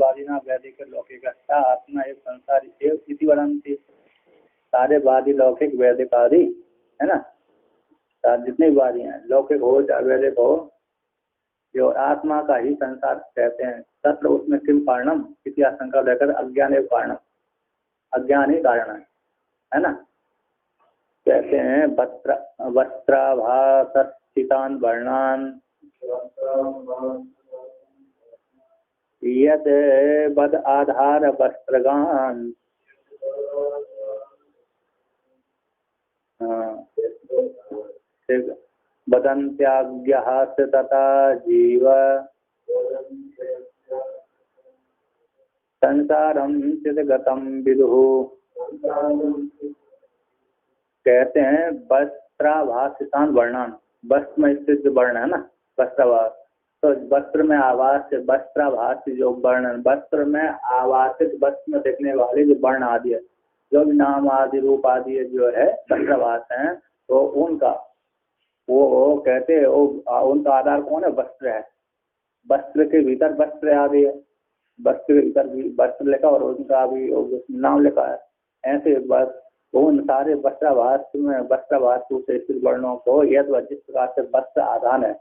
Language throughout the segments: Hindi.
वादिना वैदिक लौकिक आत्मा एक संसार इति वदन्ति। सारे वादी लौकिक वैदिक आदि है ना, जितने वादी हैं, लौकिक हो चाहे वैदिक हो, जो आत्मा का ही संसार कहते हैं। तत्र उसमें किम कारणम इति आशंका लेकर अज्ञान एक कारणम, अज्ञान ही कारण है ना। कहते हैं वस्त्राभासस्थितान् वर्णान् यत् बद आधार वस्त्रगान् वदन्त्याज्ञः तथा जीव संसारं चिदगतं विदुः। कहते हैं वस्त्राभासितान वर्णान, वस्त्र में स्थित वर्ण है ना, वस्त्राभास, तो वस्त्र में आवास से वस्त्राभास जो वर्ण, वस्त्र में आवासित, वस्त्र में देखने वाले जो वर्ण आदि है, जो भी नाम आदि रूप आदि जो है वस्त्राभास है, तो उनका वो कहते हैं उनका आधार कौन है? वस्त्र है। वस्त्र के भीतर वस्त्र आदि है, वस्त्र के भीतर भी वस्त्र लिखा और उनका भी नाम लिखा है। ऐसे बस उन सारे वस्त्राभास में वस्त्राभास से स्थित वर्णों को यद जिस प्रकार से वस्त्र आधान है,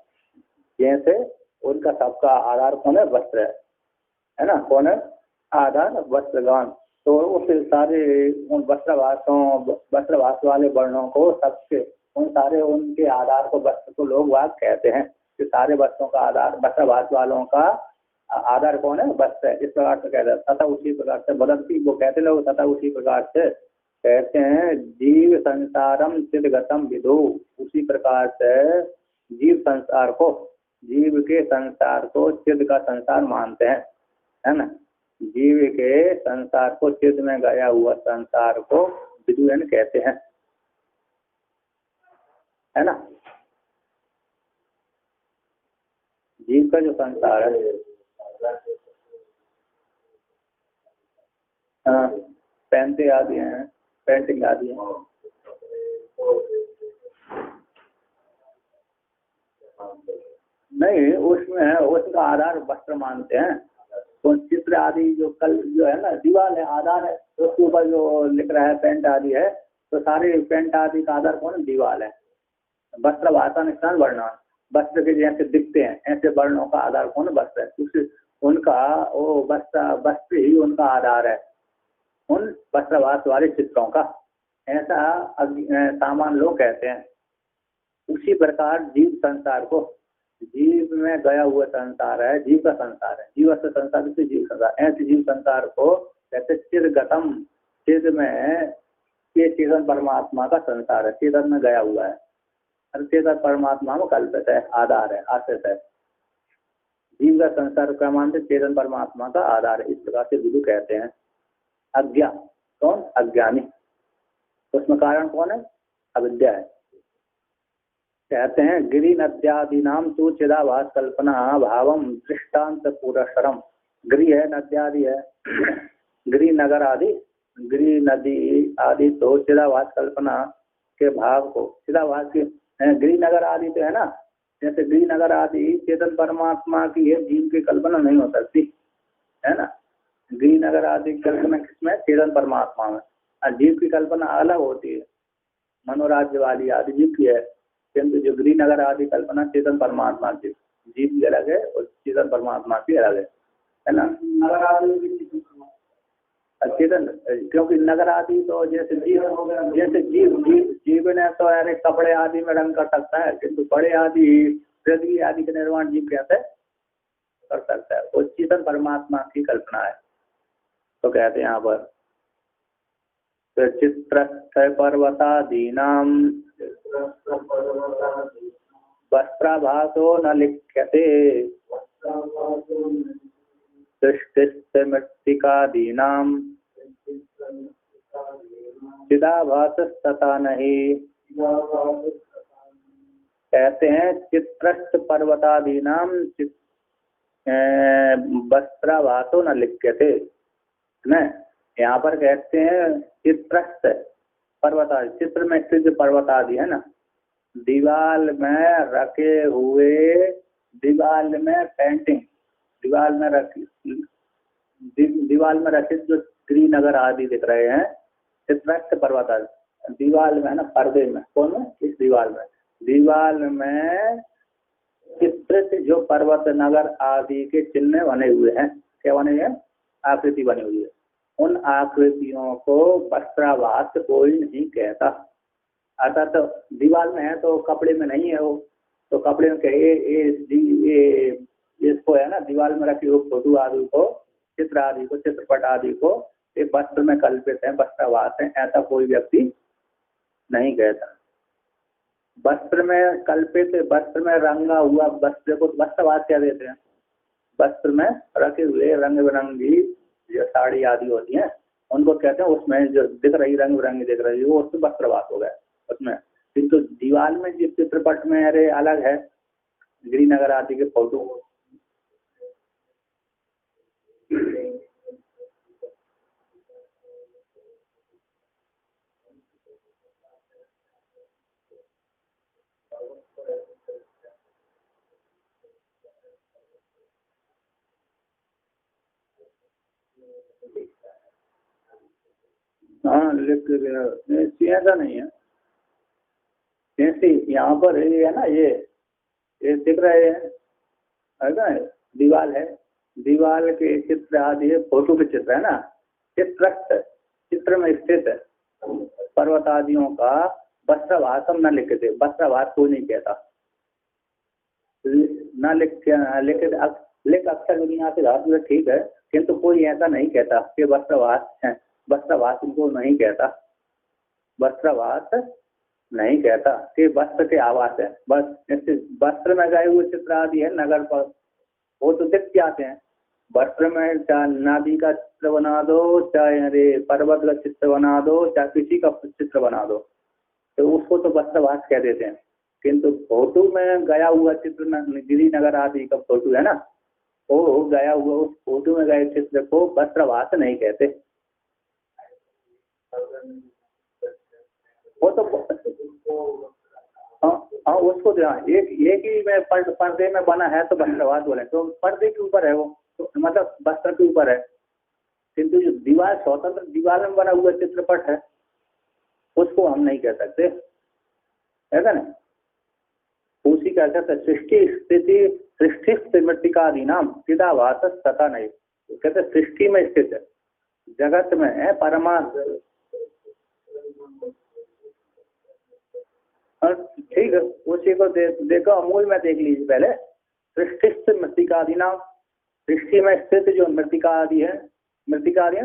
जैसे उनका सबका आधार कौन है? वस्त्र है ना। कौन है आधार? वस्त्रगान। तो उस सारे उन वस्त्रभास वाले वर्णों को सबके उन सारे उनके आधार को वस्त्र को लोग वाक कहते हैं कि सारे वस्त्रों का आधार, वस्त्रभास वालों का आधार कौन है? वस्त्र है। इस प्रकार से कहते हैं। तथा उसी प्रकार से बदलती वो कहते लोग, तथा उसी प्रकार से कहते हैं जीव संसारम चिदगतम विदु। उसी प्रकार से जीव संसार को, जीव के संसार को चिद का संसार मानते हैं, है ना। जीव के संसार को, चिद में गया हुआ संसार को विदुयन कहते हैं, है ना। जीव का जो संसार है, हाँ, पहनते आदि हैं, पेंटिंग आदि है। नहीं, उसमें उसका आधार वस्त्र मानते हैं। तो चित्र आदि जो कल जो है ना, दीवार है, आधार है, तो उसके ऊपर जो लिख रहा है पेंट आदि है, तो सारे पेंट आदि का आधार कौन है? दीवार है। वस्त्र भाषा निष्ठान वर्णान, वस्त्र के जैसे दिखते हैं ऐसे वर्णों का आधार कौन है? वस्त्र है। क्योंकि उनका वो वस्त्र ही उनका आधार है, उन वस्त्रभास वाले चित्रों का, ऐसा सामान्य लोग कहते हैं। उसी प्रकार जीव संसार को, जीव में गया हुआ संसार है, जीव का संसार है, जीव से संसार से जीव संसार, ऐसे जीव संसार को कहते चिदगतम। चिद में ये चेतन परमात्मा का संसार है, चेतन में गया हुआ है, चेतन परमात्मा में कल्पित है, आधार है, आश्रित है। जीव का संसार क्या मानते? चेतन परमात्मा का आधार है। इस प्रकार से विदु कहते हैं। अज्ञा कौन? अज्ञानी। उसमें कारण कौन है? अविद्या है। कहते हैं गिरि नद्यादीनाम तु चिदाभास कल्पना भावम दृष्टांत पुरस्सरम। गिरि है, नद्यादि है, गिरि नगर आदि, गिरि नदी आदि तो चिदाभास कल्पना के भाव को, चिदाभास के गिरि नगर आदि तो है ना, जैसे गिरि नगर आदि चेतन परमात्मा की है, जीव की कल्पना नहीं हो सकती, है ना। गिरि नगर आदि कल्पना किसमें? चेतन परमात्मा में। और जीव की कल्पना अलग होती है, मनोराज्य वाली आदि जीव की है, किंतु जो गिरि नगर आदि कल्पना चेतन परमात्मा की, जीव की अलग है और चेतन परमात्मा की अलग है ना। नगर आदि चेतन, क्योंकि नगर आदि तो जैसे जीव ने तो यार कपड़े आदि में रंग कर सकता है, किंतु बड़े आदि पृथ्वी आदि का निर्माण जीव कैसे कर सकता है? वो चेतन परमात्मा की कल्पना है। तो कहते हैं यहाँ पर चित्र पर्वतादीनाम वस्त्राभासो न लिख्यते मृत्तिकादीनाम चिदाभासस्तथा नहीं। कहते हैं चित्रस्थ पर्वतादीनाम वस्त्राभासो न लिख्यते न। यहाँ पर कहते हैं चित्रस्थ पर्वत, चित्र में स्थित पर्वत आदि है ना, दीवाल में रखे हुए, दीवाल में पेंटिंग, दीवाल में रखी दीवाल में रचित जो श्रीनगर आदि दिख रहे हैं, चित्रस्थ पर्वत आदि दीवाल में है ना, पर्दे में, कौन में, इस दीवाल में चित्रित जो पर्वत नगर आदि के चिन्ह बने हुए हैं, क्या बने हैं, आकृति बनी हुई है, उन आकृतियों को वस्त्रावास कोई नहीं कहता। अर्थात तो दीवार में है तो कपड़े में नहीं है वो, तो कपड़े में ये इसको है ना, दीवार में रखी हुई फोटो आदि को, चित्र आदि को, चित्रपट आदि को ये वस्त्र में कल्पित है, वस्त्रावास है, ऐसा कोई व्यक्ति नहीं कहता। वस्त्र में कल्पित, वस्त्र में रंगा हुआ वस्त्र को वस्त्रवास क्या देते हैं। वस्त्र में रखे हुए रंग बिरंगी जो साड़ी आदि होती हैं उनको कहते हैं, उसमें जो दिख रही रंग बिरंगी दिख रही है वो उसमें वस्त्रवास हो गया उसमें। किंतु दीवार में जिस चित्रपट में अरे अलग है, श्रीनगर आदि के फोटो, हाँ लिख ऐसा नहीं है, जैसे यहाँ पर ये है ना, ये दिख रहे हैं है ना, दीवाल है, दीवाल के चित्र आदि है, फोटो के चित्र है ना, चित्र में स्थित पर्वत आदियों का वस्त्रवास हम न लिखते, वस्त्रवास कोई नहीं कहता, न लिख अक्षर दुनिया से धातु ठीक है, किंतु कोई ऐसा नहीं कहता कि वस्त्रवास है, वस्त्रवास उनको नहीं कहता, वस्त्रवास नहीं कहता कि वस्त्र के आवास है। बस जैसे वस्त्र में गए हुए चित्र आदि है नगर पर, वो तो दिख जाते हैं। वस्त्र में चाहे नदी का चित्र बना दो, चाहे अरे पर्वत का चित्र बना दो, चाहे किसी का चित्र बना दो, तो उसको तो वस्त्रवास कह देते हैं। किंतु फोटो में गया हुआ चित्र, गिरिनगर आदि का फोटो है ना, वो गया हुआ उस फोटो में गए चित्र को वस्त्रवास नहीं कहते। वो तो हाँ उसको एक ही में पर्दे में बना है तो वस्त्रवास बोले, तो पर्दे के ऊपर है वो, तो मतलब वस्त्र के ऊपर है। किंतु जो दीवार स्वतंत्र दीवार में बना हुआ चित्रपट है उसको हम नहीं कह सकते, है ना। उसी का कहते सृष्टि स्थिति सृष्टि मृतिकादि नाम चिदाभास तथा नहीं, कहते सृष्टि में स्थित है, जगत में है परमात्मा, ठीक है उसी को देखो अमूल में देख लीजिए पहले, सृष्टि मृतिकादि नाम, सृष्टि में स्थित जो मृतिका आदि है, मृतिका आदि है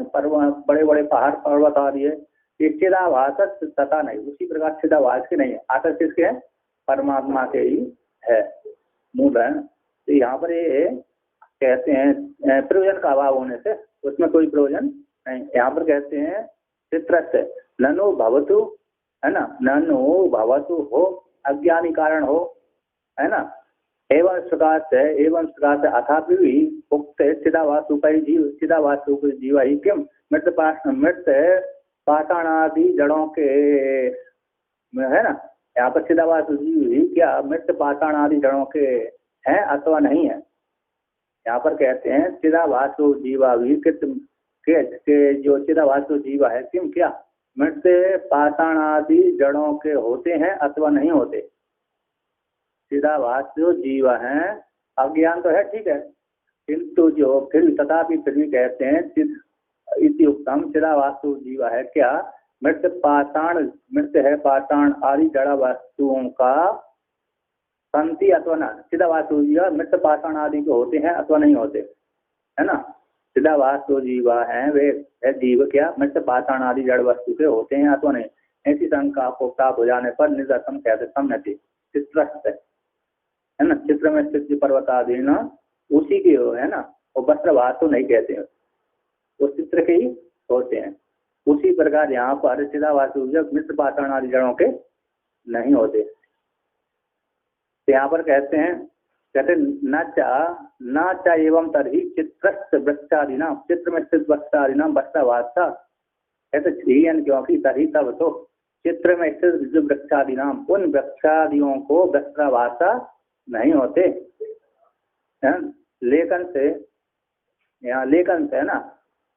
बड़े बड़े पहाड़ पर्वत आदि है, ये चिदाभास तथा नहीं, उसी प्रकार चिदाभास के नहीं है, आकाश किसके है, परमात्मा के ही है, मूल है। तो यहाँ पर ये कहते हैं प्रयोजन का अभाव होने से उसमें कोई प्रयोजन नहीं, यहाँ पर कहते हैं चित्र से ननु भवतु, है ना, ननु भवतु हो, अज्ञानी कारण हो, है ना, एवं प्रकार से अथापि भी उक्त चिदावासुपरि जीव ही किम मृत पाषाणादि जड़ों के, है ना, यहाँ पर चिदावासु जीव ही क्या मृत पाषाण आदि जड़ों के हैं अथवा नहीं है। यहाँ पर कहते हैं चिदावासु जीवा भी के जो चिदावासु जीवा है किम क्या मृत पाषाण आदि जड़ों के होते हैं अथवा नहीं होते। चिदावासु जीव हैं, अज्ञान तो है ठीक है, किंतु जो फिर भी कहते हैं इति उत्तम चिदावासु जीव है क्या मृत है पाषाण आदि जड़ा वस्तुओं का संति अथवा न, चिदावासु जीव मृत पाषाण आदि के होते हैं अथवा नहीं होते, है ना। चिदावासु जीव हैं वे है जीव क्या मृत पाषाण आदि जड़ वस्तु के होते हैं अथवा नहीं, ऐसी शंका को प्राप्त हो जाने पर निर्दर्शन कहते सम्यति चित्रस्थ, है ना, चित्र में स्थित पर्वत आदि ना उसी के हो, है ना, वो वस्त्रवास तो नहीं कहते हैं, वो चित्र के ही होते हैं। उसी प्रकार यहाँ पर चिदावासु मृत पाषाण आदि जड़ों के नहीं होते। तो यहाँ पर कहते न चा एवं तरही चित्रस्थ वृक्षादि नाम, चित्र में स्थित वृक्षादि नाम वस्त्रवास था, ऐसे क्योंकि तरी तब तो चित्र में स्थित जो वृक्षादि नाम उन वृक्षादियों को वस्त्रवास नहीं होते। लेखन से है ना,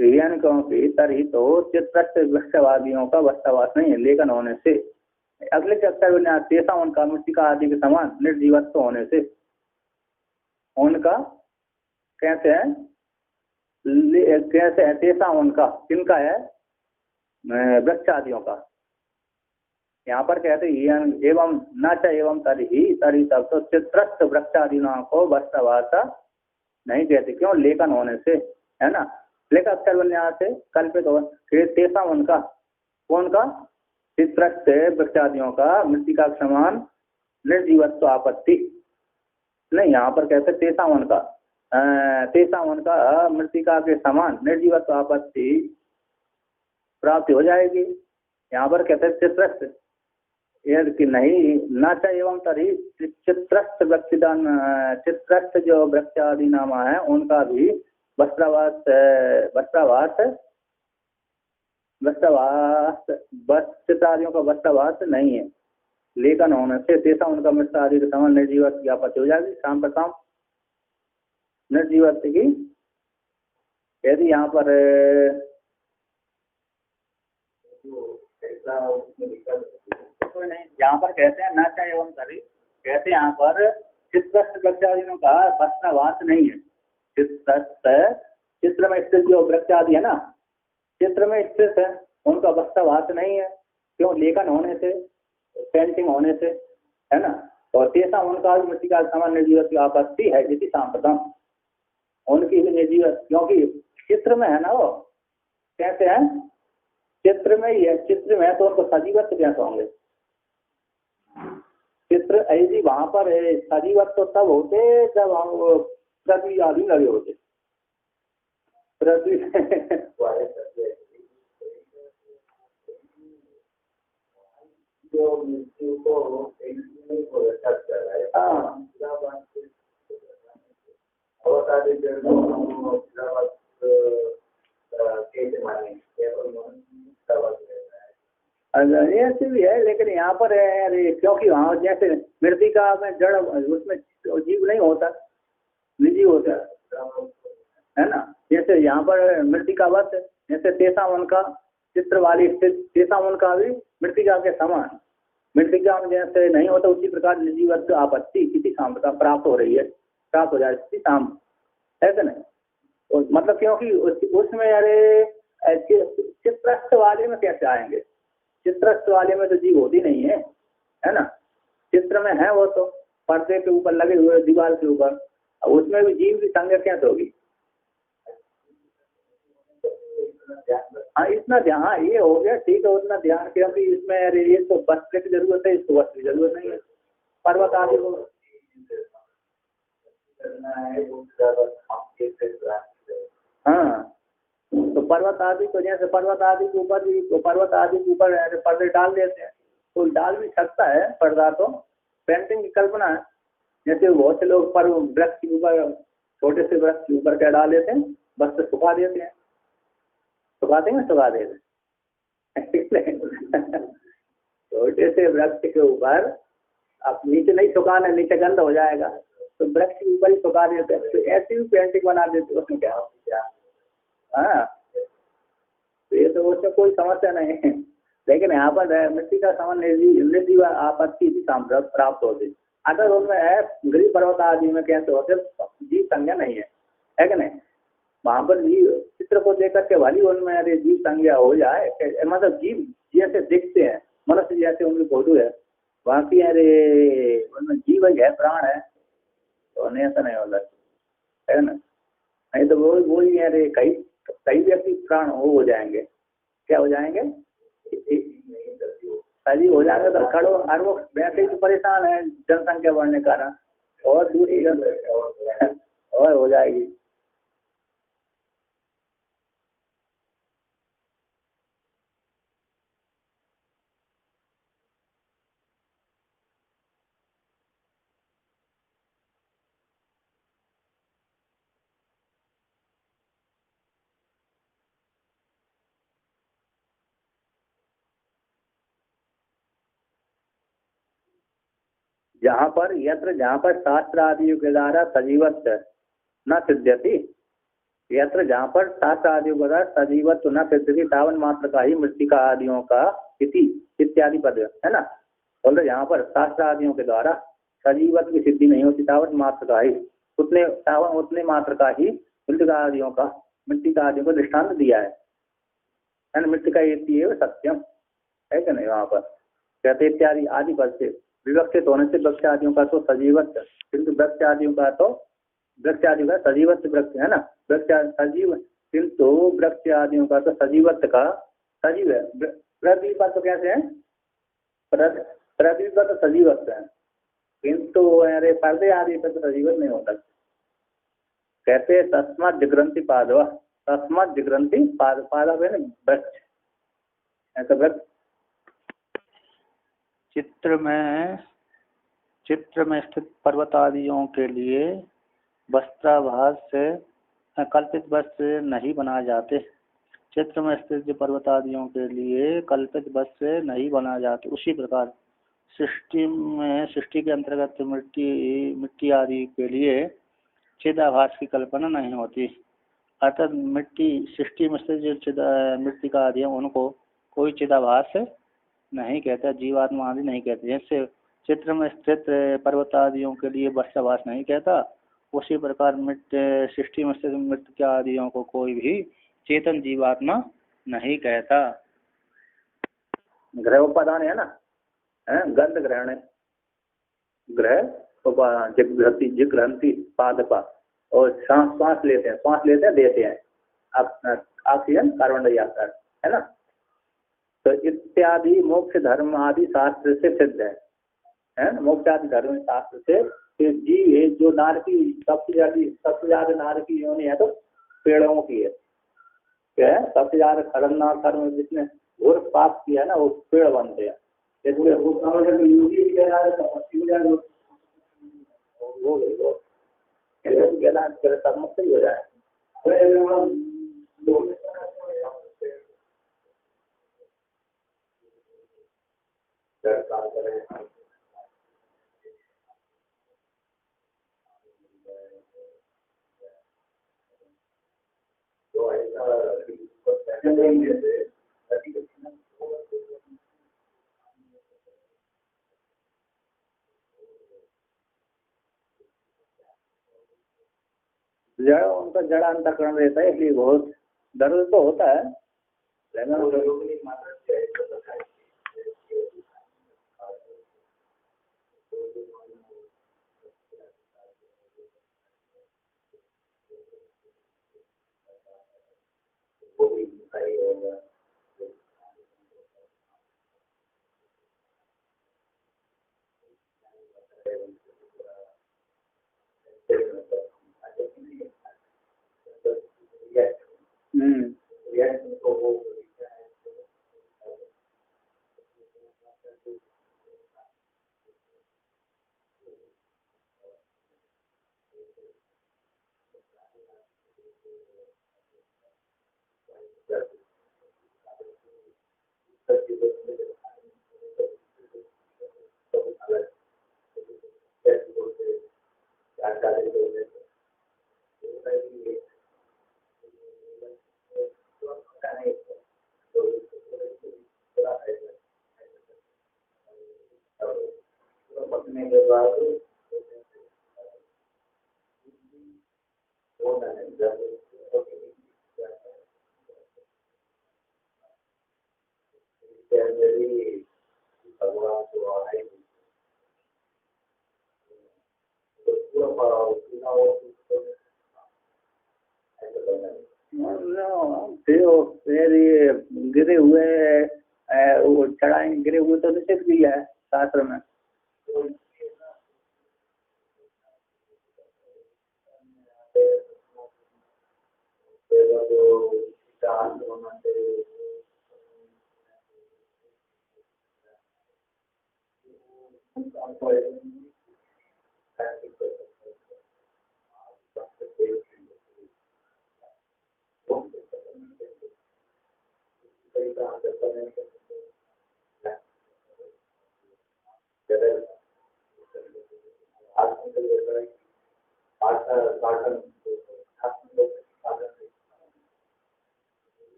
हियन क्योंकि तरही तो चित्रस्थ वृक्षवादियों का वस्तवास नहीं है लेखन होने से। अगले चैप्टर में तेसा उनका मृतिका आदि के समान निर्जीवत्व होने से उनका कैसे है कैसे है तेसा उनका किनका है वृक्षादियों का। यहाँ पर कहते हैं एवं न च एवं तरी तब तो चित्रस्थ वृक्षादियों को वस्तवास नहीं कहते क्यों लेखन होने से है ना। लेखा अक्षर विन्यास से कल्पित हो तेसा उनका कौन का चित्रस्थ वृक्षादियों का मृतिका के समान निर्जीवत्व आपत्ति नहीं। यहाँ पर कहते तेसा उनका मृतिका के समान निर्जीवत्व आपत्ति प्राप्ति हो जाएगी। यहाँ पर कहते हैं चित्रस्थ कि नहीं न च एवं तरी चित्रस्थ वृक्षदान चित्रस्थ जो वृक्षादि नामा है उनका भी वस्त्रावास चित्रादियों का वस्त्रावास नहीं है लेखन होने से तेसा उनका मित्र आदि के समान निर्जीवत्व की आपत्ति हो जाएगी। शाम पर शाम निर्जीवत्व की यदि यहाँ पर नहीं यहाँ पर कहते हैं न चाहे एवं करी कहते हैं यहाँ पर चित्रस्थ वृक्षादियों का वस्त्रावास नहीं है। चित्र में स्थित जो वृक्षादि है ना चित्र में स्थित है उनका वस्त्रावास नहीं है क्यों लेखन होने से पेंटिंग होने से है ना। और तेसा उनका मृतिका समान निर्जीवत की आपत्ति है यदि सांप्रतम उनकी भी निर्जीवत क्योंकि चित्र में है ना वो कैसे है चित्र में ही है चित्र में है तो उनको सजीवत्व कैसे होंगे। चित्र ऐसी वहां पर सजीवत्व तब होते जब हम पृथ्वी आदि लगे होते पृथ्वी जो मृत्यु को ऐसे भी है लेकिन यहाँ पर है क्योंकि वहाँ जैसे मृतिका में जड़ उसमें जीव नहीं होता निर्जीव होता है ना। जैसे यहाँ पर मृतिकावत जैसे तेसा उनका चित्र वाली तेसा उनका भी मृतिका के समान मृतिका में जैसे नहीं होता उसी प्रकार निर्जीवत्व आपत्ति किसी सांप्रता प्राप्त हो रही है प्राप्त हो जाए शाम ऐसे नहीं और मतलब क्योंकि उसमें अरे चित्रस्थ वाले में कैसे आएंगे चित्रस्थ वाले में तो जीव होती नहीं है ना। चित्र में है वो तो पर्दे के ऊपर लगे हुए दीवार के ऊपर उसमें भी जीव की संज्ञा कैसे होगी। हाँ इतना ध्यान हाँ ये हो गया ठीक है उतना ध्यान क्योंकि इसमें अरे ये तो वस्त्र की जरूरत है इसको वस्त्र की जरूरत नहीं है। पर्वत आदि को हाँ तो पर्वत आदि को जैसे पर्वत आदि के ऊपर भी तो पर्वत आदि के ऊपर पर्दे डाल देते हैं तो डाल भी सकता है पर्दा तो पेंटिंग की कल्पना है। जैसे बहुत से लोग पर वृक्ष के ऊपर छोटे से वृक्ष के ऊपर क्या डाल देते हैं बस से सुखा देते हैं सुखा देते छोटे से वृक्ष के ऊपर अब नीचे नहीं सुखाना नीचे गंदा हो जाएगा तो वृक्ष के ऊपर ही सुखा देते हैं तो ऐसी भी पेंटिंग बना देते उसमें क्या हाँ तो ये तो उसमें कोई समस्या नहीं है लेकिन यहाँ पर मिट्टी का सामान निर्जीव आपत्ति भी प्राप्त होती अगर उनमें है गिरी पर्वत आदि में कैसे होते जीव संज्ञा नहीं है कि नहीं। वहां पर जीव चित्र को देख करके भली उनमें अरे जीव संज्ञा हो जाए मतलब जीव जैसे दिखते हैं मनुष्य जैसे उनकी फोटो है बाकी अरे उनमें जीव है प्राण है तो उन्हें ऐसा नहीं होता है ना। नहीं तो वो ही अरे कई व्यक्ति प्राण हो जाएंगे क्या हो जाएंगे सजीव हो जाएंगे तो खड़ो और वो वैसे ही तो परेशान है जनसंख्या बढ़ने के कारण और दूसरी और हो जाएगी। जहाँ पर शास्त्र आदि के द्वारा सजीवत्व न सिद्ध्यति यत्र जहाँ पर शास्त्र आदियों का सजीवत्व न सिद्धि तावन मात्र का ही मृतिका आदियों का इति इत्यादि पद है ना। बोल यहाँ पर शास्त्र आदियों के द्वारा सजीवत्व की सिद्धि नहीं होती, तावन मात्र का ही तावन उतने मात्र का ही मृतिका आदियों को दृष्टांत दिया है ना। मृतिका इति एव सत्यम है कि नहीं। वहाँ पर कहते इत्यादि आदि पद से विवक्षित होने से वृक्ष आदियों का तो सजीवत्व, किंतु वृक्ष आदियों का तो वृक्ष आदि का सजीवत्व वृक्ष है ना, वृक्ष सजीव, किंतु वृक्ष आदियों का तो सजीवत्व का सजीव है। पृथ्वी पर तो कैसे है, पृथ्वी पर तो सजीवत्व है, किंतु अरे पर्दे आदि पर तो सजीवत्व नहीं होता। कहते तस्मात् जिग्रंथि पादव, तस्मात् जिग्रंथि पादव है ना वृक्ष, ऐसा वृक्ष। चित्र में स्थित पर्वत आदियों के लिए वस्त्राभास से कल्पित वस्त्र नहीं बनाए जाते। चित्र में स्थित जो पर्वत आदियों के लिए कल्पित वस्त्र नहीं बनाए जाते, उसी प्रकार सृष्टि के अंतर्गत मिट्टी आदि के लिए चिदाभास की कल्पना नहीं होती। अर्थात सृष्टि में स्थित जो मृतिका आदि है उनको कोई चिदाभास नहीं कहता, जीवात्मा आदि नहीं कहते। जैसे चित्र में स्थित पर्वत आदियों के लिए वस्त्राभास नहीं कहता, उसी प्रकार सृष्टि में स्थित मृतिका आदियों को कोई भी चेतन जीवात्मा नहीं कहता। ग्रह उपादान है ना, गंध ग्रहण ग्रह जिग्रंथि पादपा, और श्वास लेते हैं देते हैं ऑक्सीजन कार्बन डाइऑक्साइड है ना। तो इत्यादि मोक्ष धर्म आदि शास्त्र से सिद्ध है ना। मोक्ष आदि धर्म शास्त्र से जीव है जो नारकी सबसे ज्यादा नारकी योनि है तो पेड़ों की है। क्या है सबसे ज्यादा खतरनाक कर्म जिसने घोर पाप किया है ना वो पेड़ बनते हैं। जैसे मुक्त हो जाए। जड़ उनका जड़ अंतःकरण रहता है, इसलिए बहुत दर्द तो होता है लेकिन गिरे हुए वो चढ़ाएंगे, गिरे हुए तो निषेध भी है शास्त्र में।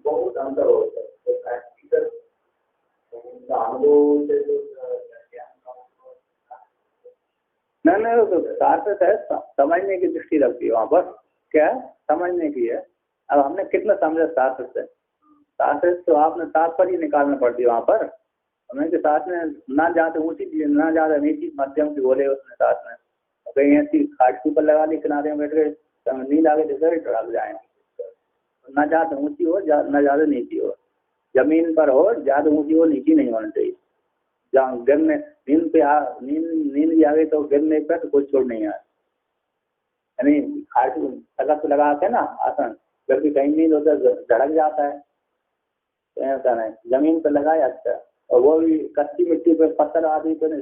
बहुत अंतर होता है प्रैक्टिकल अनुभव से जो नहीं वो तो सार्थक है, समझने की दृष्टि रखती है वहाँ पर, क्या है समझने की है। अब हमने कितना समझा सार्थक से, सार्थक तो आपने तात्पर्य निकालना पड़ती है वहाँ पर हमें के साथ में, ना ज़्यादा ऊंची चीज ना ज़्यादा नीची, मध्यम की बोले उसने साथ में, कहीं ऐसी खाट के ऊपर लगा ली किनारे में बैठ गए तो नींद आगे जैसे टड़क जाए, ना ज़्यादा ऊंची हो ना ज़्यादा नीची हो, जमीन पर हो, ज़्यादा ऊंची हो नीची नहीं होनी चाहिए, जहाँ गिरने नींद पे नींद भी आ गई तो गिरने पर तो कोई छोड़ नहीं आए, यानी खाट तलक लगाते हैं ना आसन, जब भी कहीं नींद होता है झड़क जाता है, तो ऐसा नहीं जमीन पर लगाया अच्छा, और वो भी कच्ची मिट्टी पे, पत्थर आदि पे नहीं,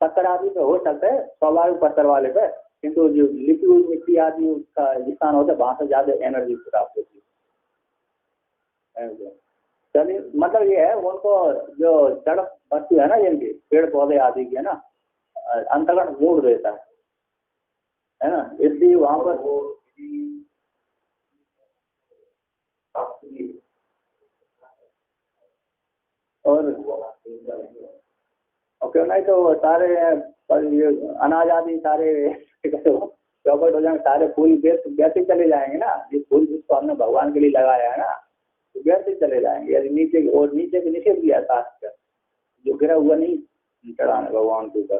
पत्थर आदि पे हो सकता है स्वाभाविक पत्थर वाले पे, किंतु जो लिखी हुई मिट्टी आदि उसका स्थान होता है वहां से ज्यादा एनर्जी प्राप्त होती है। चलिए मतलब ये है उनको जो जड़ वस्तु है ना जिनकी पेड़ पौधे आदि की है ना, अंतर्गत मूड देता है ना, इसलिए वहां पर वो और क्यों नहीं तो सारे पर ये अनाज आदि सारे चौपट हो जाएंगे, सारे फूल व्यर्थ चले जाएंगे ना, जिस फूल जिसको हमने भगवान के लिए लगाया है ना तो व्यर्थ चले जाएंगे, यदि नीचे और नीचे के निषेध किया शास्त्र, जो गिरा हुआ नहीं चढ़ाना भगवान के ऊपर,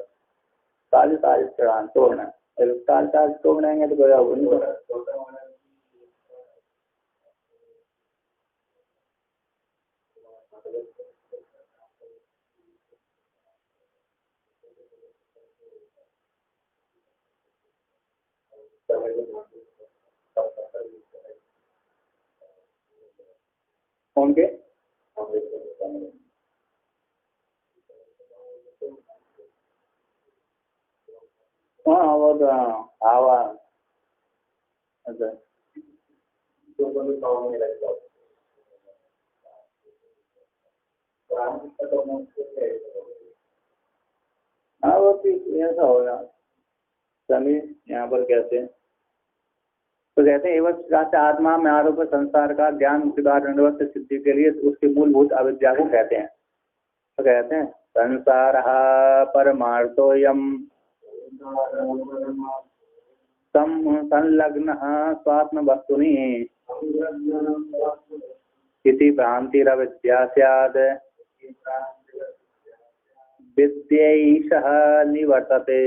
ताजे ताजे चढ़ाना तोड़ना, ताजे ताजे तोड़ेंगे तो गया वो नहीं। कौन के हाँ वो तो हवा अच्छा हाँ वो ऐसा होगा। चलिए यहाँ पर कहते हैं तो कहते हैं एवं शास्त्र आत्मा में आरोप संसार का ज्ञान मुक्तिदार सिद्धि के लिए उसके मूलभूत अविद्या को कहते हैं। तो कहते हैं संसार परमार्थोयम संलग्न स्वात्म वस्तुनि इति भ्रांतिरविद्या स्यात् विद्यैषः निवर्तते।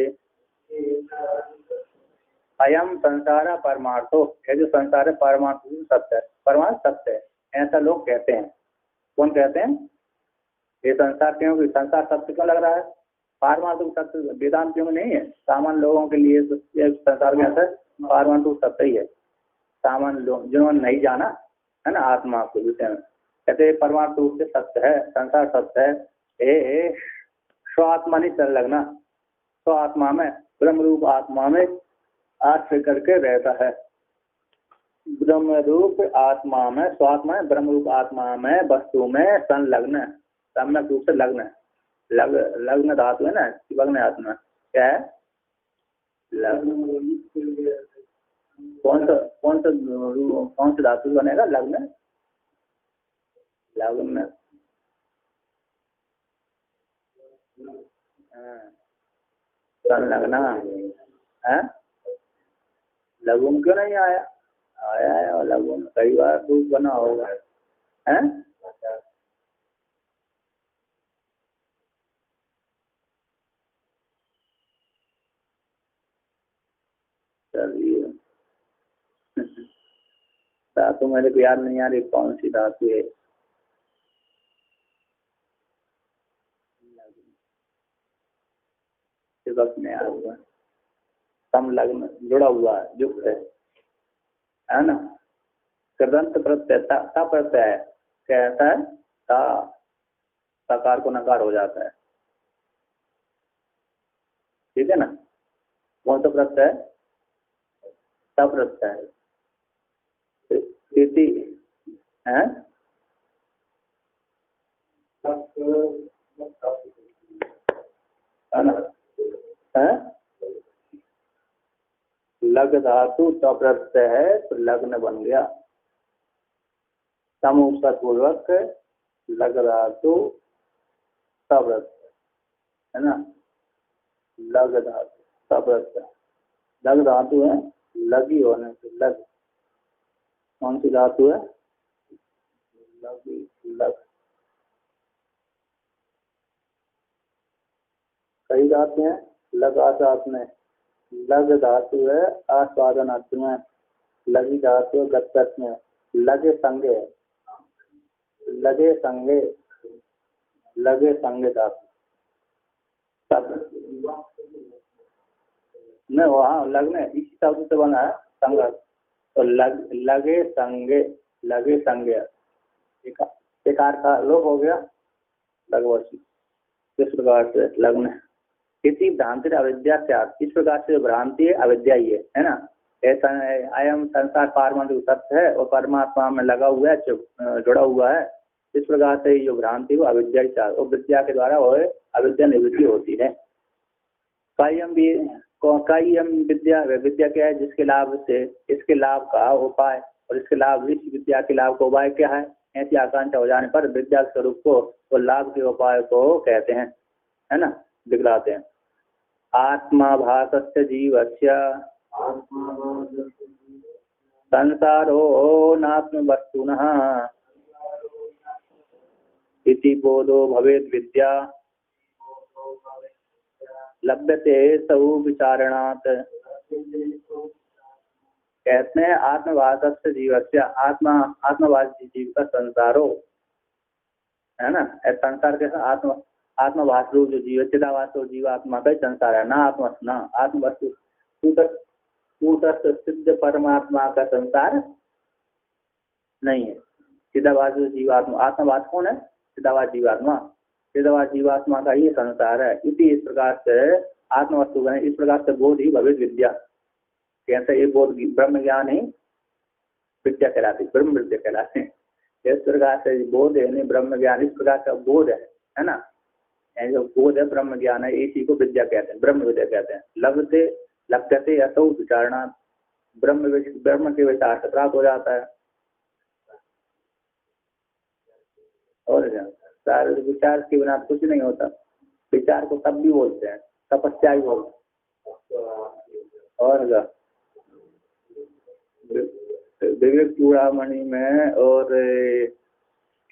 अयम संसार परमार्थो, ये जो संसार है परमार्थ सत्य है, परमार्थ सत्य है ऐसा लोग कहते हैं। कौन कहते हैं? ये संसार क्योंकि संसार सत्य क्यों लग रहा है? पारमार्थिक सत्य वेदांत क्यों नहीं है? सामान्य लोगों के लिए संसार के अंदर पारमार्थिक सत्य ही है। सामान्य लोग जिन्होंने नहीं जाना है ना आत्मा को विषय में, कहते परमार्थ रूप से सत्य है, संसार सत्य है। स्वात्मा नहीं चल लगना, स्व आत्मा में ब्रह्म रूप आत्मा में आश्रय करके रहता है। ब्रह्म रूप आत्मा में, स्वात्मा ब्रह्म रूप आत्मा में वस्तु में संलग्न, सम्यक रूप से लग्न, लग्न धातु है ना, लग्न आत्मा क्या है? लग्न कौन सा धातु बनेगा? लग्न लग्न संलग्ना है। लघुन क्यों नहीं आया? आया है और लघुन कई बार रूप बना होगा है। चलिए धातु मेरे को याद नहीं आ रही कौन सी धातु है। वक्त में आ हुआ संलग्न जुड़ा हुआ है, युक्त है ना। कृदंत प्रत्यय ता प्रत्यय है, कहता है ता, सकार को नकार हो जाता है, ठीक है ना। कौन सा प्रत्यय है? ता प्रत्यय है। स्थिति है ना है? लग धातु तप्रत्यय है तो लग्न बन गया। समूपपूर्वक लग धातु तप्रत्यय है ना। लग धातु तप्रत्यय, लग धातु है, लगी होने से लग। कौन सी धातु है? लगी, लग। कई धातु हैं लग आसात में। लग धातु है आस्वादन अर्थ में, लगी धातु है गत्त में। लगे संगे, लगे संगे, लगे संगे धातु तब नहीं, वहाँ लगने इसी शब्द से बना है संग। तो लगे संगे, लगे संगे एकार का लोप हो गया लगवशी। इस प्रकार से लग्न किसी भ्रांति अविद्या से, इस प्रकार से भ्रांति है अविद्या ही है ना। ऐसा अयम संसार पारमार्थिक सत्य है और परमात्मा में लगा हुआ है, जुड़ा हुआ है। इस प्रकार से जो भ्रांति वो अविद्या ही चाह, और विद्या के द्वारा वो अविद्या निवृत्ति होती है। कायम विद्या, विद्या क्या है? जिसके लाभ से इसके लाभ का उपाय, और इसके लाभ, इस विद्या के लाभ का उपाय क्या है? ऐसी आकांक्षा हो जाने पर विद्या स्वरूप को और लाभ के उपाय को कहते हैं, है ना, दिखलाते हैं। आत्मा भासस्य जीवस्य संसारो नात्म वस्तुनः इति बोधो भवेद विद्या लभ्यते सौ विचारणात्। कहते हैं आत्मभासस्य जीवस्य, आत्मभासी जीव का संसारो है ना। संसार के आत्मभास रूप जो जीव चिदाभास जीव आत्मा का ही संसार है ना। आत्मवस्तु सिद्ध परमात्मा का संसार नहीं है। चिदाभास जीवात्मा, आत्मभास कौन है? चिदाभास जीवात्मा, चिदाभास जीवात्मा का ही संसार है। इसी इस प्रकार से आत्मवस्तु है, इस प्रकार से बोध ही भविष्य विद्या। कैसे ये बोध ब्रह्म ज्ञान ही विद्या कहलाती, ब्रह्म विद्या कहलाते हैं। इस प्रकार से बोध है, नहीं ब्रह्म ज्ञान, इस प्रकार का बोध है ना। जो बोध है ब्रह्म ज्ञान है, इसी को विद्या कहते हैं, ब्रह्म विद्या कहते हैं। लभ्यते असौ विचारणा, ब्रह्म के विचार से प्राप्त हो जाता है। और सारे विचार के बिना कुछ नहीं होता। विचार को तब भी बोलते हैं, तपस्या ही बोलते हैं। और विवेक चूड़ामणि में और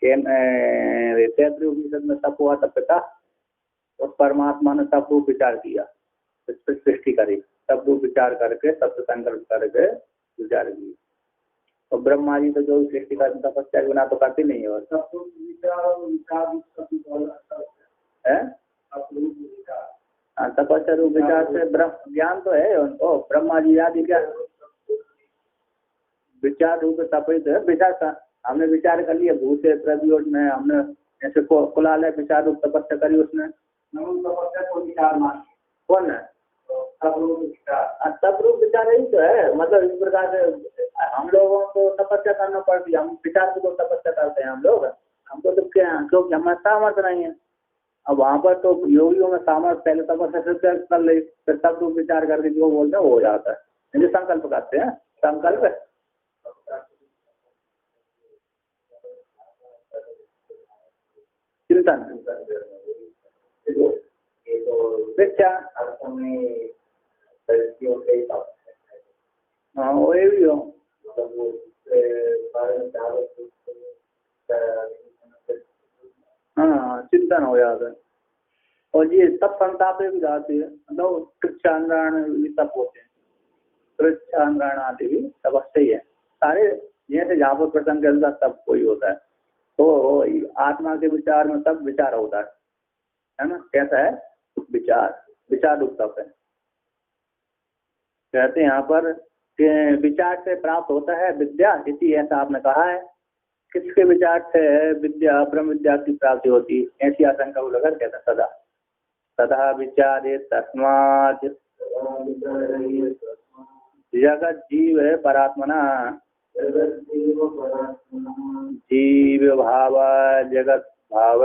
उपनिषद में तप हुआ तपता, और परमात्मा ने तप रूप विचार किया, सृष्टि करी, तप रूप विचार करके सत्य संकल्प करके विचार की। और ब्रह्मा जी तो जो सृष्टि का तपस्या के बिना तो करती नहीं है। और तपस्या रूप विचार से ब्रह्म ज्ञान तो है उनको। ब्रह्मा जी याद क्या विचार रूप तपित है। विचार हमने विचार कर लिया, भूसे प्रभु ने हमने ऐसे कुलाल विचार रूप तपस्या करी, उसने कौन है? तप रूप विचार ही तो है। मतलब इस प्रकार से हम लोगों को तपस्या करना पड़ती है। हम विचार को तपस्या करते हैं हम लोग, हमको तो क्या, क्योंकि हमारा सामर्थ्य नहीं है। अब वहाँ पर तो योगियों में सामर्थ्य, पहले तपस्या कर ले, फिर तप रूप विचार करके जो बोलते हैं वो हो जाता है। जो संकल्प करते हैं, संकल्प चिंतन हाँ वही भी हो। हाँ चिंतन हो जाता है। और ये सब संताप भी जाती है, मतलब कृच्छांद्राण भी सब होते हैं। कृच्छांद्राण आदि भी सब अच्छे ही है सारे। जैसे जहाँ पर प्रसंग के अंदर सब कोई होता है, तो आत्मा के विचार में सब विचार होता है ना। कैसा है? विचार रूप तप है। कहते हैं यहाँ पर कि विचार से प्राप्त होता है विद्या, इसी ऐसा आपने कहा है। किसके विचार से विद्या, ब्रह्म विद्या की प्राप्ति होती है? ऐसी आशंका को लेकर कहते हैं सदा सदा विचारे तस्मात् जगत जीव परात्मना जीव भाव जगत भाव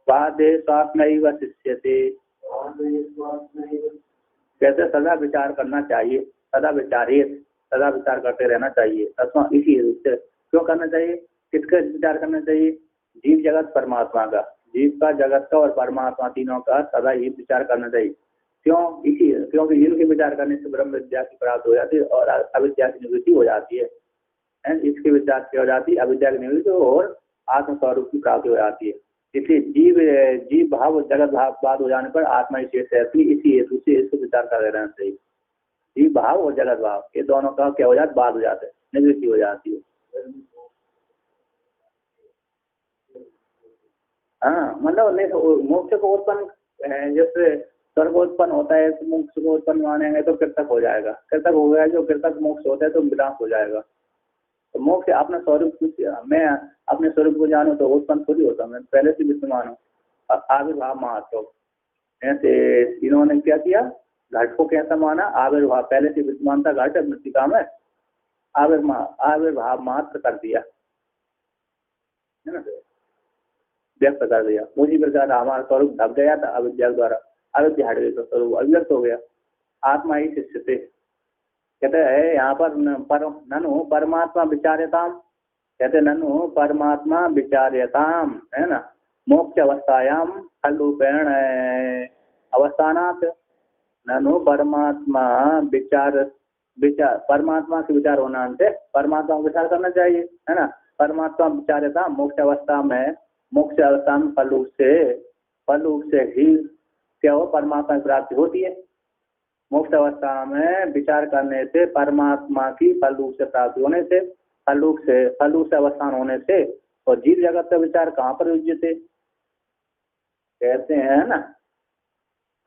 बाधे स्वात्मैव शिष्यते कहते सदा विचार करना चाहिए, सदा विचारित, सदा विचार करते रहना चाहिए। तस्मा इसी रूप से क्यों करना चाहिए, किसका विचार करना चाहिए, जीव जगत परमात्मा का, जीव का, जगत का और परमात्मा तीनों का सदा ही विचार करना चाहिए। क्यों, इसी क्योंकि इनके विचार करने से ब्रह्म विद्या की प्राप्त हो जाती है और अविद्या की निवृत्ति हो जाती है। इसके विचार से हो जाती है अविद्या की निवृत्ति और आत्म स्वरूप की प्राप्ति हो जाती है। इसलिए जीव भाव जगत भाव बाद हो जाने पर आत्मा ही शेष रहती है। इसी हेतु से इसको विचार कर रहना चाहिए। जीव भाव और जगत भाव ये दोनों का क्या हो जाता है, बाद हो जाते हैं, निवृत्ति हो जाती है। हाँ, मतलब मोक्ष को उत्पन्न, जैसे स्वर्ग उत्पन्न होता है तो मोक्ष को उत्पन्न मानेंगे तो कृतक हो जाएगा, कृतक हो गया, जो कृतक मोक्ष होता है तो विनाश हो जाएगा। तो मोक्ष अपना स्वरूप, मैं अपने स्वरूप को जानूं तो उत्पन्न थोड़ी होता, मैं पहले से विद्यमान हूँ। आविर्भाव महत्व, ऐसे इन्होंने क्या किया, घट को कैसा माना, आविर्भाव, पहले से विद्यमान था घट मृतिका में, आविर्भाव मात्र कर दिया है ना, व्यक्त कर दिया। उसी प्रकार हमारा स्वरूप ढक गया था अविद्या द्वारा, अविद्या हट गई तो स्वरूप अभिव्यक्त हो गया। आत्मा ही शिष्य थे। कहते हैं यहाँ पर ननु परमात्मा विचार्यताम, कहते ननु परमात्मा विचार्यताम, है ना, मोक्ष अवस्थायाम फल रूपेण अवस्थानात, ननु परमात्मा विचार परमात्मा के विचार होना से परमात्मा को विचार करना चाहिए, है ना। परमात्मा विचार्यता, मोक्ष अवस्था में फल रूप से ही क्या हो, परमात्मा की प्राप्ति होती है। मोक्ष अवस्था में विचार करने से परमात्मा की फल रूप से प्राप्ति होने से, फल रूप से अवस्थान होने से, और जीव जगत का विचार कहाँ पर युज्यते, कहते हैं ना,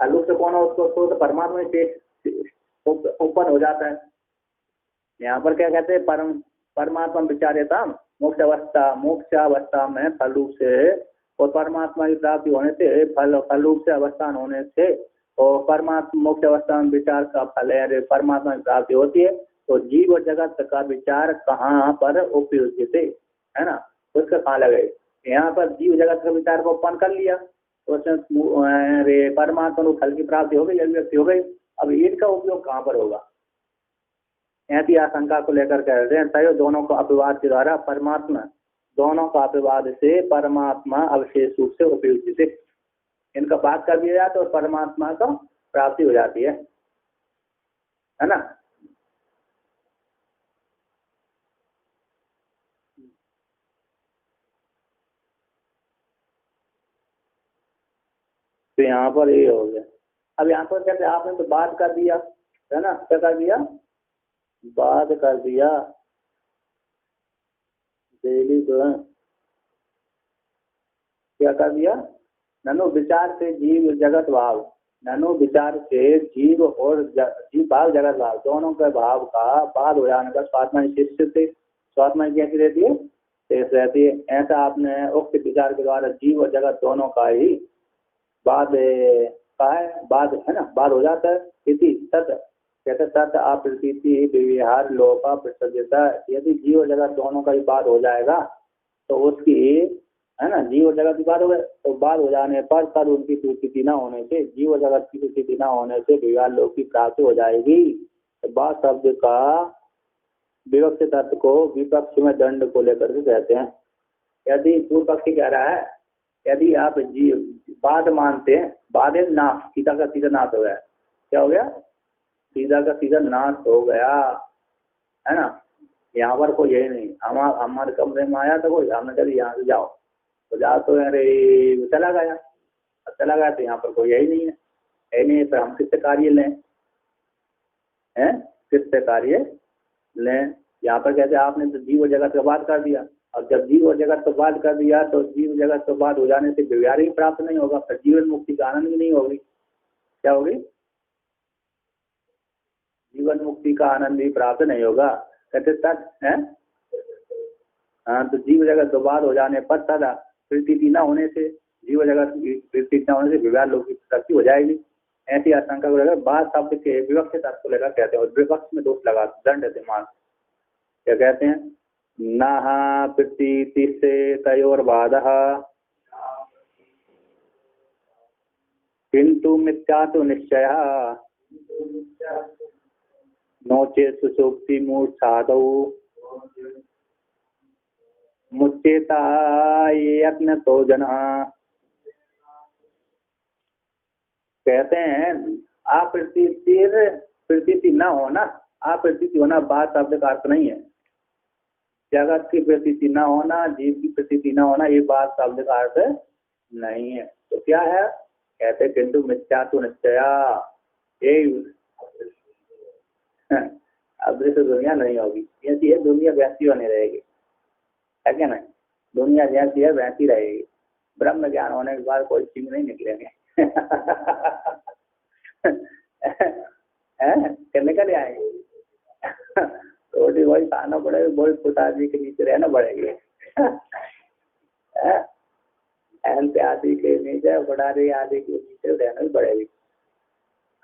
फल रूप से कौन है उसको, तो परमात्मा से ऊपर हो जाता है। यहाँ पर क्या कहते हैं, परमात्मा विचार्यता, मोक्ष अवस्था में फल रूप से और परमात्मा की प्राप्ति होने से, फल रूप से अवस्थान होने से, और परमात्मा मोक्ष अवस्था में विचार का फल है परमात्मा की प्राप्ति होती है। तो जीव और जगत का विचार कहाँ पर उपयुक्त थे, है ना, उसका कहाँ लगे। यहाँ पर जीव जगत का विचार को उत्पन्न कर लिया तो परमात्मा को फल की प्राप्ति हो गई, अभिव्यक्ति हो गई। अब इनका उपयोग कहाँ पर होगा, ऐसी आशंका को लेकर कहते हैं तय दोनों को अपवाद के द्वारा परमात्मा, दोनों का अपवाद से परमात्मा अवशेष रूप से उपयुक्त थे। इनका बात कर दिया जाए तो परमात्मा का प्राप्ति हो जाती है ना। तो यहाँ पर ये हो गया। अब यहाँ पर कहते आपने तो बात कर दिया है ना, क्या कर दिया, बात कर दिया डेली तो है, क्या कर दिया, ननु विचार से जीव जगत भाव, ननु विचार से जीव और जीव भाव जगत भाव दोनों के भाव का बाद हो जाने का स्वात्मा शिष्य से, स्वात्मा कैसी रहती है, शेष रहती है। ऐसा आपने उक्त विचार के द्वारा जीव और जगत दोनों का ही बाद का है, बाद है ना, बाद हो जाता है। इति तत् कहते तत् अप्रतीति व्यवहार लोका प्रसज्जता, यदि जीव और जगत दोनों का ही बाद हो जाएगा तो उसकी, है ना, जीव और जगत की बात हो गए तो बाद हो जाने पर तद उनकी स्वीकृति न होने से, जीव और जगत की स्वीकृति न होने से व्यवहार लोक की प्राप्ति हो जाएगी। तो बाद शब्द का विवक्त तत्व को विपक्ष में दंड को लेकर के कहते हैं। यदि पूर्व पक्षी कह रहा है, यदि आप जीव बाद मानते हैं, बाद नाश, सीधा का सीधा नाश हो गया, क्या हो गया, सीधा का सीधा नाश हो गया, है ना। यहाँ पर कोई यही नहीं, हमारे कमरे में आया था कोई, हमने कहा यहाँ से जाओ तो जाओ, तो अरे चला गया, अब चला गया तो यहाँ पर कोई यही नहीं है, यही नहीं है, तो हम किससे कार्य लें, हैं, किससे कार्य लें। यहाँ पर कहते हैं आपने तो जीव और जगत का बात कर दिया, और जब जीव और जगत को बात कर दिया तो जीव जगत को बात हो जाने से व्यवहार ही प्राप्त नहीं होगा, फिर जीवन मुक्ति का आनंद भी नहीं होगी। क्या होगी, जीवन मुक्ति का आनंद भी प्राप्त नहीं होगा। कहते तत् है, हाँ, तो जीव जगत तो बात हो जाने पर सदा प्रतीति न होने से, जीव जगत की प्रतीति न होने से व्यवहार लोक की प्राप्ति हो जाएगी। ऐसी आशंका को लेकर बाद शब्द के विवक्त अर्थ को लेकर कहते हैं, और विपक्ष में दोष लगा दंड दिमाग, क्या कहते हैं, न प्रतीति से तयोर्बाधः किंतु मिथ्या तो निश्चयः नोचे सुषुप्ति मूर्छादौ मुच्चेता यत्न तो जना। कहते हैं प्रतीति न होना, अप्रतीति होना बात शब्द का अर्थ नहीं है। जगत की प्रतीति न होना, जीव की प्रतीति न होना, ये बात शब्द का अर्थ नहीं है। तो क्या है? कहते किंतु मिथ्या तो निश्चया, यही अदृश्य दुनिया नहीं होगी। ऐसी है दुनिया वैसी होने रहेगी, है क्या नहीं? दुनिया जैसी है वैसी रहेगी। ब्रह्म ज्ञान होने के बाद कोई चीज नहीं निकलेंगे। निकल आएंगे। रोटी वही खाना पड़ेगा, वही पिताजी के नीचे रहना पड़ेगी। आदि के नीचे, बुढ़ारी आदि के नीचे रहना ही पड़ेगी।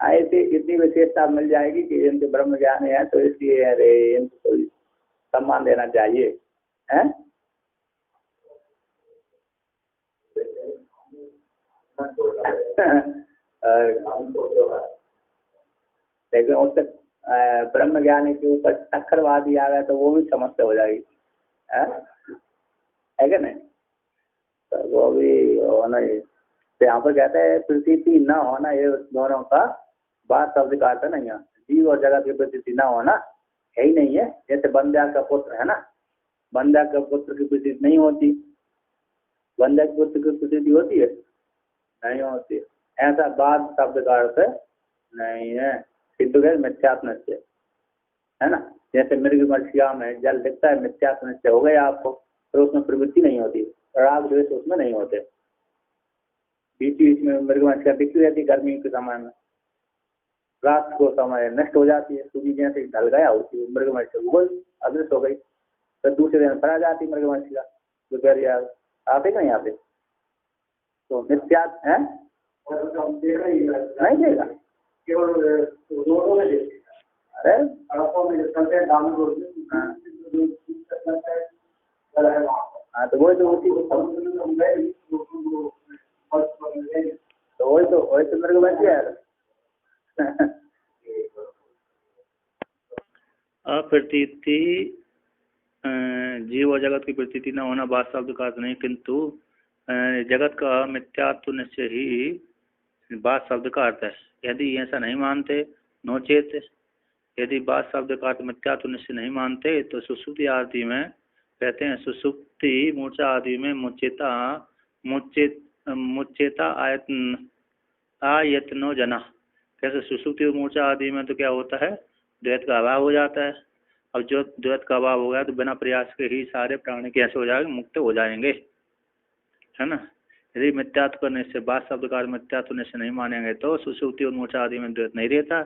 ऐसी जितनी विशेषता मिल जाएगी कि इनके ब्रह्म ज्ञान है, तो इसलिए अरे इनको कोई सम्मान देना चाहिए, है? लेकिन उससे ब्रह्म ज्ञानी के ऊपर टक्करवादी आ गया तो वो भी समस्या हो जाएगी, है क्या नहीं? तो वो भी होना ही। तो यहाँ पर कहते हैं प्रतीति न होना, ये दोनों का बात शब्द का अर्थ नहीं है। जीव और जगत की प्रतीति न होना है ही नहीं है। जैसे बंध्या का पुत्र है ना, बंध्या का पुत्र की प्रतीति नहीं होती, बंध्या के पुत्र की प्रतीति होती है, नहीं होती। ऐसा बात शब्द का अर्थ नहीं है। किंतु मिथ्यात्म निश्चय, है ना? जैसे मृग मछलिया में जल दिखता है, मिथ्यात्म निश्चय हो गया आपको, तो उसमें प्रवृत्ति नहीं होती, राग द्वेष उसमें नहीं होते। बीच बीच में मृग मछलिया दिखती रहती गर्मी के समय में, रात को समय नष्ट हो जाती है, सूर्य जैसे ढल गया होती मृग मछलिया वो अदृश्य हो गई, फिर दूसरे दिन फरा जाती मृग मछलिया, दोपहर आते नहीं आते। तो मिथ्यात है नहीं देगा केवल अरे हाँ तो वही तो उसी तो वही तो मेरे को बच गया। अप्रतीति जीव और जगत की प्रतीति न होना बात शब्द का अर्थ नहीं, किंतु जगत का मिथ्यात्व निश्चय ही बात शब्द का अर्थ है। यदि ऐसा नहीं मानते, नोचेत यदि बात शब्द का अर्थ मिथ्यात्व निश्चय नहीं मानते, तो सुसुप्ति आदि में कहते हैं, सुसुप्ति मूर्छा आदि में मुच्चेता आयतनो जना। कैसे सुसुप्ति और मूर्छा आदि में तो क्या होता है, द्वैत का अभाव हो जाता है। अब जो द्वैत का अभाव हो गया तो बिना प्रयास के ही सारे प्राणी कैसे हो जाएंगे, मुक्त हो जाएंगे, है ना? यदि मिथ्यात्व करने से बात शब्द का मिथ्यात्व निश्चय नहीं मानेंगे तो सुसुप्ति और मूर्छा आदि में द्वैत नहीं रहता,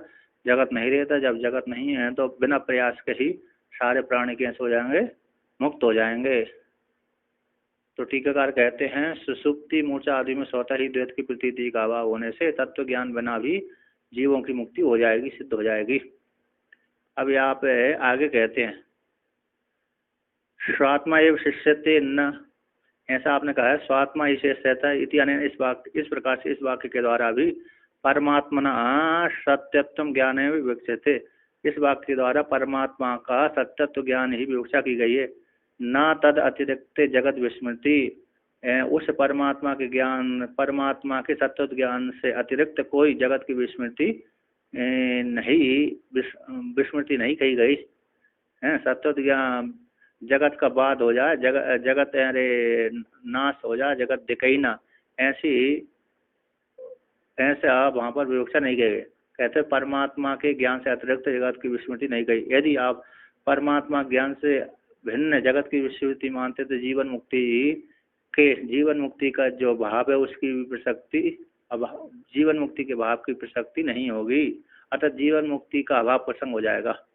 जगत नहीं रहता। जब जगत नहीं है तो बिना प्रयास के ही सारे प्राणी कैसे हो जाएंगे, मुक्त हो जाएंगे। तो टीकाकार कहते हैं, सुसुप्ति मूर्छा आदि में स्वतः ही द्वैत की प्रतीति का अभाव होने से तत्व ज्ञान बिना भी जीवों की मुक्ति हो जाएगी, सिद्ध हो जाएगी। अब यहाँ पे आगे कहते हैं, स्वात्मा एवं शिष्यते न, ऐसा आपने कहा है स्वात्मा ही शेष रहता है। इस प्रकार से इस वाक्य के द्वारा भी परमात्मना सत्यत्व ज्ञान विवक्षते, इस वाक्य के द्वारा परमात्मा का सत्यत्व ज्ञान ही विवक्षा की गई है। न तद अतिरिक्त जगत विस्मृति, उस परमात्मा के ज्ञान, परमात्मा के सत्यत्व ज्ञान से अतिरिक्त कोई जगत की विस्मृति विस्मृति नहीं कही गई है। सत्यत्व ज्ञान जगत का बाद हो जाए, जगत अरे नाश हो जाए, जगत दिखे ही ना, ऐसे आप वहाँ पर विवक्षा नहीं गए। कहते परमात्मा के ज्ञान से अतिरिक्त जगत की विस्मृति नहीं गई। यदि आप परमात्मा ज्ञान से भिन्न जगत की विस्मृति मानते तो जीवन मुक्ति का जो भाव है उसकी प्रसक्ति, अब जीवन मुक्ति के भाव की प्रसक्ति नहीं होगी, अतः जीवन मुक्ति का अभाव प्रसंग हो जाएगा,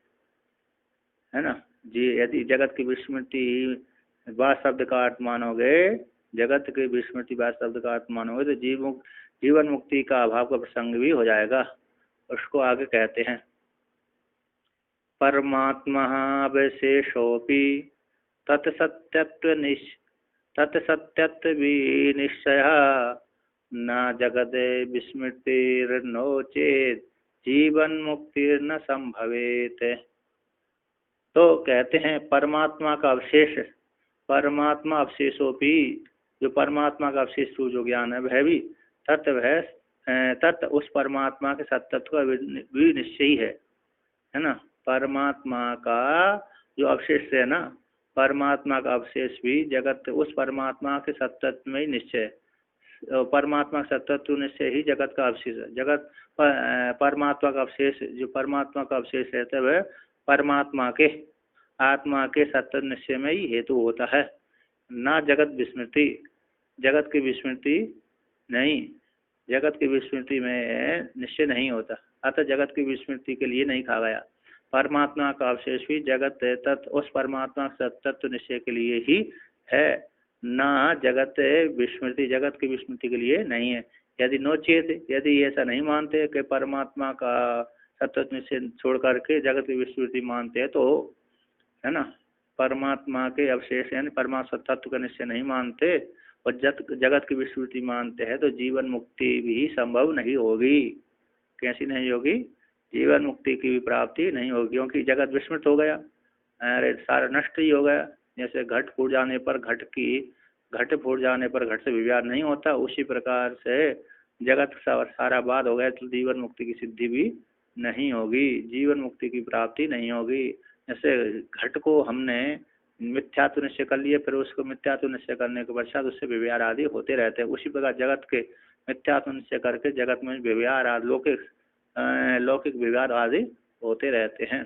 है ना जी। यदि जगत की विस्मृति बात शब्द का अर्थ मानोगे, जगत की विस्मृति बात शब्द का अर्थ मानोगे तो जीवन मुक्ति का अभाव का प्रसंग भी हो जाएगा। उसको आगे कहते हैं, परमात्मा विशेषोपि तत्सत्यत्व विनिश्चय न जगद विस्मृतिर्नोचेत् जीवन मुक्तिर्न संभवेत। तो कहते हैं परमात्मा का अवशेष, परमात्मा अवशेषों भी, जो परमात्मा का अवशेष जो ज्ञान है वह भी तत्व है, तत्व उस परमात्मा के सत्तत्व का भी निश्चय ही है ना। परमात्मा का जो अवशेष है ना, परमात्मा का अवशेष भी जगत उस परमात्मा के सत्तत्व में ही निश्चय है। परमात्मा का सत्तत्व निश्चय ही जगत का अवशेष है। जगत परमात्मा का अवशेष, जो परमात्मा का अवशेष रहता है वह परमात्मा के आत्मा के सत्तत्व निश्चय में ही हेतु होता है, ना जगत विस्मृति। जगत की विस्मृति नहीं, जगत की विस्मृति में निश्चय नहीं होता, अतः जगत की विस्मृति के लिए नहीं कहा गया। परमात्मा का अवशेष भी जगत तत्व उस परमात्मा तत्व निश्चय के लिए ही है, ना जगत विस्मृति, जगत की विस्मृति के लिए नहीं है। यदि नोचेत, यदि ऐसा नहीं मानते कि परमात्मा का सत्व निश्चय छोड़ करके जगत की विस्मृति मानते हैं, तो है ना, परमात्मा के अवशेष यानी परमात्मा तत्व का निश्चय नहीं मानते और जगत की विस्मृति मानते हैं, तो जीवन मुक्ति भी संभव नहीं होगी। कैसी नहीं होगी? जीवन मुक्ति की भी प्राप्ति नहीं होगी, क्योंकि जगत विस्मृत हो गया, अरे सारा नष्ट ही हो गया। जैसे घट फूट जाने पर घट फूट जाने पर घट से विव्यार नहीं होता, उसी प्रकार से जगत सारा बाद हो गया तो जीवन मुक्ति की सिद्धि भी नहीं होगी, जीवन मुक्ति की प्राप्ति नहीं होगी। जैसे घट को हमने मिथ्यात्व निश्चय कर लिए, फिर उसको मिथ्यात्व निश्चय करने के पश्चात उससे विव्यार आदि होते रहते हैं, उसी प्रकार जगत के मिथ्यात्व निश्चय करके जगत में विव्यार आदि लौकिक विव्यार आदि होते रहते हैं।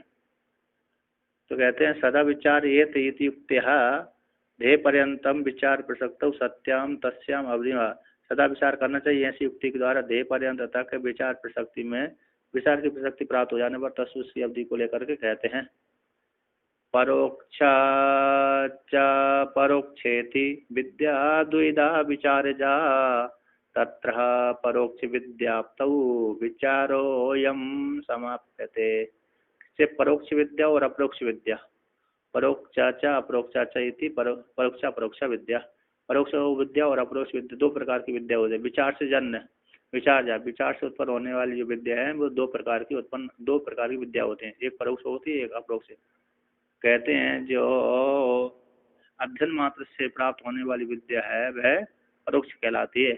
तो कहते हैं सदा विचार ये युक्त्या ध्येय पर्यंतम विचार प्रसक्त सत्याम तस्याम अवधिमा। सदा विचार करना चाहिए ऐसी युक्ति के द्वारा ध्येय पर्यंत तक विचार प्रसक्ति में विचार की प्रसक्ति प्राप्त हो जाने पर तस् उसकी अवधि को लेकर के कहते हैं। परोक्षेति विद्या द्विधा विचारजा तत्र परोक्ष विद्याप्तौ विचारोऽयं समाप्यते। से परोक्ष विद्या और अपरोक्ष विद्या, परोक्षाचा अपरोक्षाचा इति परोक्ष अपरोक्ष विद्या। परोक्ष विद्या और अपरोक्ष विद्या दो प्रकार की विद्या होती है। विचार से जन्य विचार से उत्पन्न होने वाली जो विद्या है वो दो प्रकार की विद्या होते हैं, एक परोक्ष होती है, एक अपरोक्ष। कहते हैं जो अध्ययन मात्र से प्राप्त होने वाली विद्या है वह परोक्ष कहलाती है,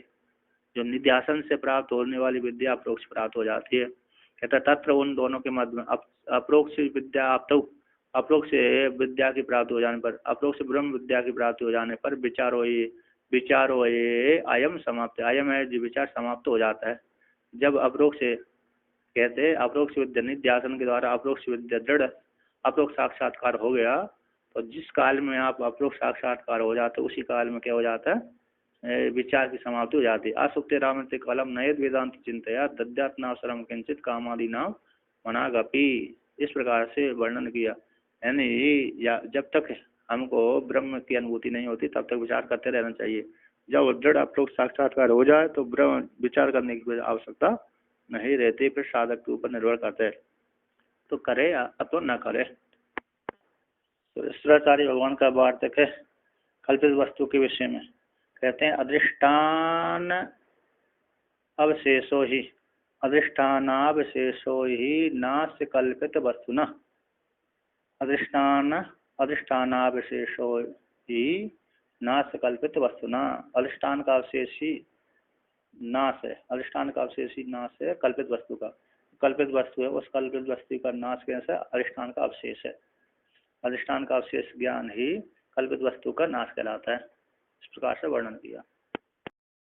जो निध्यासन से प्राप्त होने वाली विद्या अपरोक्ष प्राप्त हो जाती है। कहते हैं तत्र उन दोनों के मध्य में अपरोक्ष विद्या अपरोक्ष विद्या की प्राप्ति हो जाने पर, अपरोक्ष ब्रह्म विद्या की प्राप्ति हो जाने पर विचारो ये अयम समाप्त, अयम है जो विचार समाप्त हो जाता है। जब अपरोक्ष कहते हैं अपरोक्ष विद्या निध्यासन के द्वारा अपरोक्ष विद्या दृढ़ अपरोक्ष साक्षात्कार हो गया, तो जिस काल में आप अपरोक्ष साक्षात्कार हो जाते उसी काल में क्या हो जाता है, विचार की समाप्ति हो जाती है। असुक्ते रामते कलम नयद वेदांत चिंतया दद्यात्नावसरम किंचित कामादि नाम मनागपि। इस प्रकार से वर्णन किया, यानी जब तक हमको ब्रह्म की अनुभूति नहीं होती तब तक विचार करते रहना चाहिए। जब दृढ़ अपरोक्ष साक्षात्कार हो जाए तो ब्रह्म विचार करने की आवश्यकता नहीं रहती, फिर साधक के ऊपर निर्भर करते हैं, तो करे अथवा न करे। तो ईश्वराचार्य भगवान का वार्तक है कल्पित वस्तु के विषय में। कहते हैं अधिष्ठान अवशेषो ही नास्य कल्पित वस्तुना। अधिष्ठानावशेषो ही नास्य कल्पित वस्तुना। अधिष्ठान का अवशेष ही नाश है, अधिष्ठान का अवशेष ही नाश है कल्पित वस्तु का। कल्पित वस्तु है, उस कल्पित वस्तु का नाश कैसे? अधिष्ठान का अवशेष है। अधिष्ठान का अवशेष ज्ञान ही कल्पित वस्तु का नाश कहलाता है। इस प्रकार से वर्णन किया।